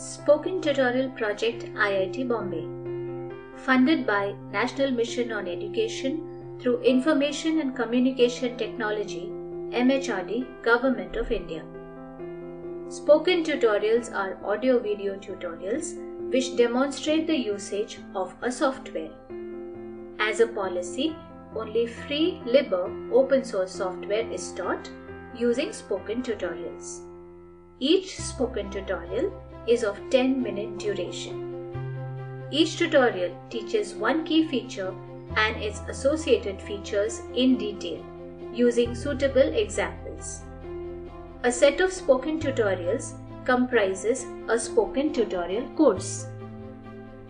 Spoken Tutorial Project IIT Bombay, funded by National Mission on Education through Information and Communication Technology, MHRD, Government of India. Spoken tutorials are audio-video tutorials which demonstrate the usage of a software. As a policy, only free Libre Open Source Software is taught using spoken tutorials. Each spoken tutorial is of 10-minute duration. Each tutorial teaches one key feature and its associated features in detail, using suitable examples. A set of spoken tutorials comprises a spoken tutorial course.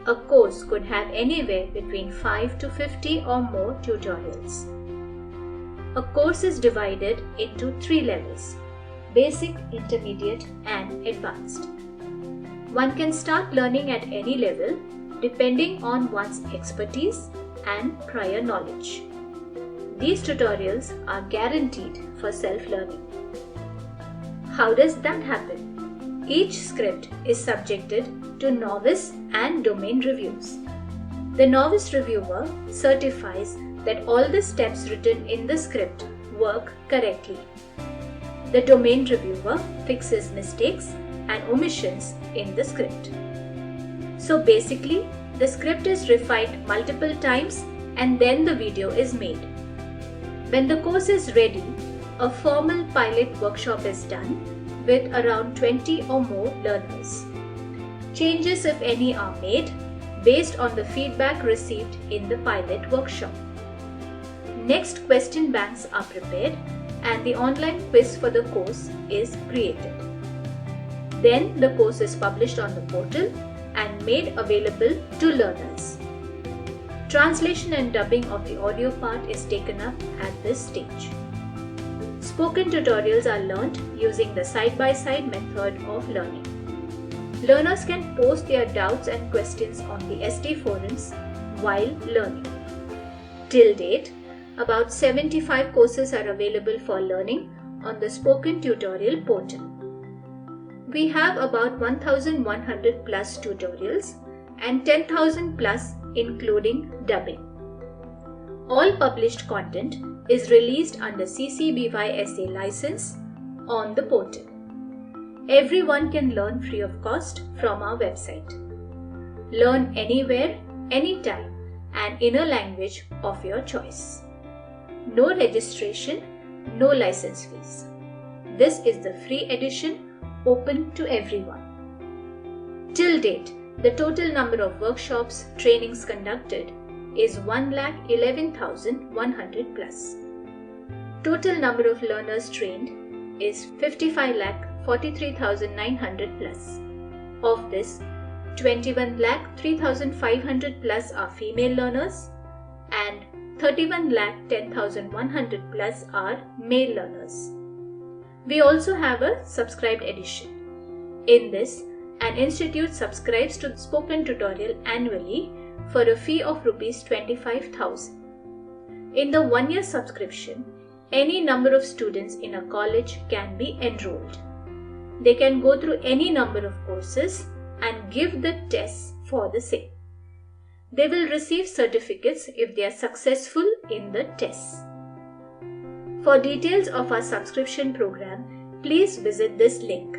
A course could have anywhere between 5 to 50 or more tutorials. A course is divided into 3 levels: basic, intermediate, and advanced. One can start learning at any level depending on one's expertise and prior knowledge. These tutorials are guaranteed for self-learning. How does that happen? Each script is subjected to novice and domain reviews. The novice reviewer certifies that all the steps written in the script work correctly. The domain reviewer fixes mistakes and omissions in the script. So basically, the script is refined multiple times and then the video is made. When the course is ready, a formal pilot workshop is done with around 20 or more learners. Changes, if any, are made based on the feedback received in the pilot workshop. Next, question banks are prepared and the online quiz for the course is created. Then the course is published on the portal and made available to learners. Translation and dubbing of the audio part is taken up at this stage. Spoken tutorials are learnt using the side-by-side method of learning. Learners can post their doubts and questions on the SD forums while learning. Till date, about 75 courses are available for learning on the Spoken Tutorial portal. We have about 1,100 plus tutorials and 10,000 plus including dubbing. All published content is released under CC BY SA license on the portal. Everyone can learn free of cost from our website. Learn anywhere, anytime, and in a language of your choice. No registration, no license fees. This is the free edition open to everyone. Till date, the total number of workshops, trainings conducted is 1,11,100 plus. Total number of learners trained is 55,43,900 plus. Of this, 21,03,500 plus are female learners and 31,10,100 plus are male learners. We also have a subscribed edition. In this, an institute subscribes to spoken tutorial annually for a fee of Rs 25,000. In the 1-year subscription, any number of students in a college can be enrolled. They can go through any number of courses and give the tests for the same. They will receive certificates if they are successful in the tests. For details of our subscription program, please visit this link.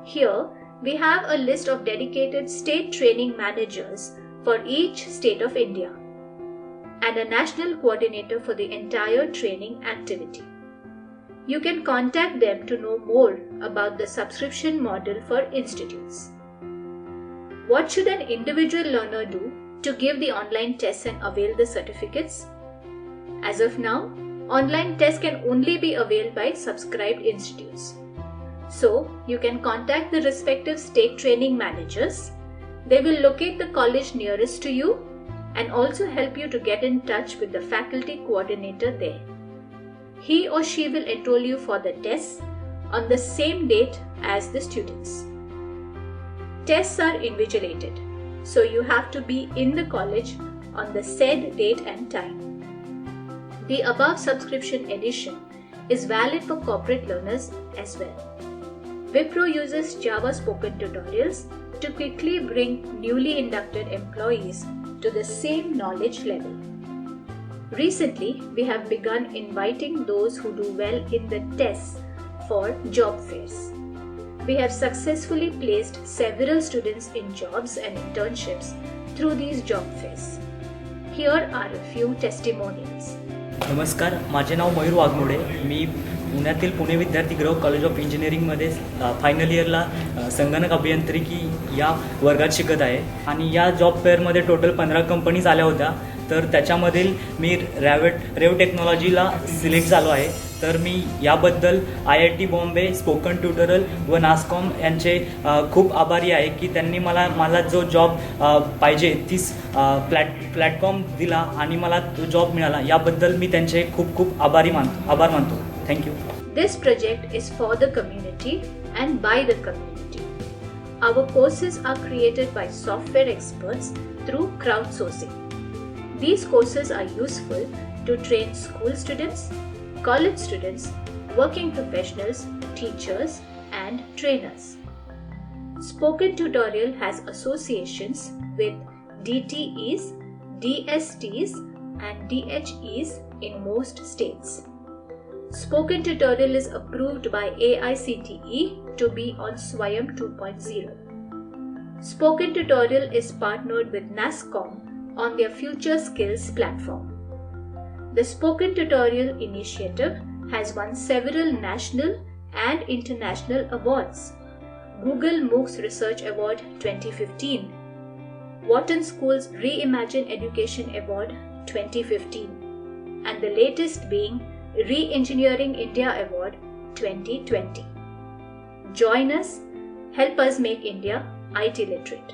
Here, we have a list of dedicated state training managers for each state of India and a national coordinator for the entire training activity. You can contact them to know more about the subscription model for institutes. What should an individual learner do to give the online tests and avail the certificates? As of now, online tests can only be availed by subscribed institutes. So, you can contact the respective state training managers. They will locate the college nearest to you and also help you to get in touch with the faculty coordinator there. He or she will enroll you for the tests on the same date as the students. Tests are invigilated, so you have to be in the college on the said date and time. The above subscription edition is valid for corporate learners as well. Wipro uses Java spoken tutorials to quickly bring newly inducted employees to the same knowledge level. Recently, we have begun inviting those who do well in the tests for job fairs. We have successfully placed several students in jobs and internships through these job fairs. Here are a few testimonials. नमस्कार, माझे नाव मयूर वाघमोडे. मी पुण्यातील Pune विद्यार्थीगृह college of इंजिनिअरिंगमध्ये final इयरला संगणक अभियांत्रिकी या वर्गात शिकत आहे. आणि या जॉब फेअरमध्ये टोटल 15 कंपनीज आल्या होत्या. तर त्याच्यामधील मी रेव टेक्नॉलॉजीला सिलेक्ट झालो आहे. तर मी याबद्दल IIT बॉम्बे, स्पोकन ट्युटोरियल व नास्कॉम यांचे खूप आभारी आहे की त्यांनी मला जो जॉब पाहिजे तीच प्लॅटफॉर्म दिला आणि मला तो जॉब मिळाला. याबद्दल मी त्यांचे खूप आभार मानतो. Thank you. This project is for the community and by the community. Our courses are created by software experts through crowdsourcing. These courses are useful to train school students, college students, working professionals, teachers, and trainers. Spoken Tutorial has associations with DTEs, DSTs, and DHEs in most states. Spoken Tutorial is approved by AICTE to be on SWAYAM 2.0. Spoken Tutorial is partnered with NASCOM on their Future Skills platform. The Spoken Tutorial initiative has won several national and international awards. Google MOOCs Research Award 2015, Wharton School's Reimagine Education Award 2015, and the latest being Re-Engineering India Award 2020. Join us, help us make India IT literate.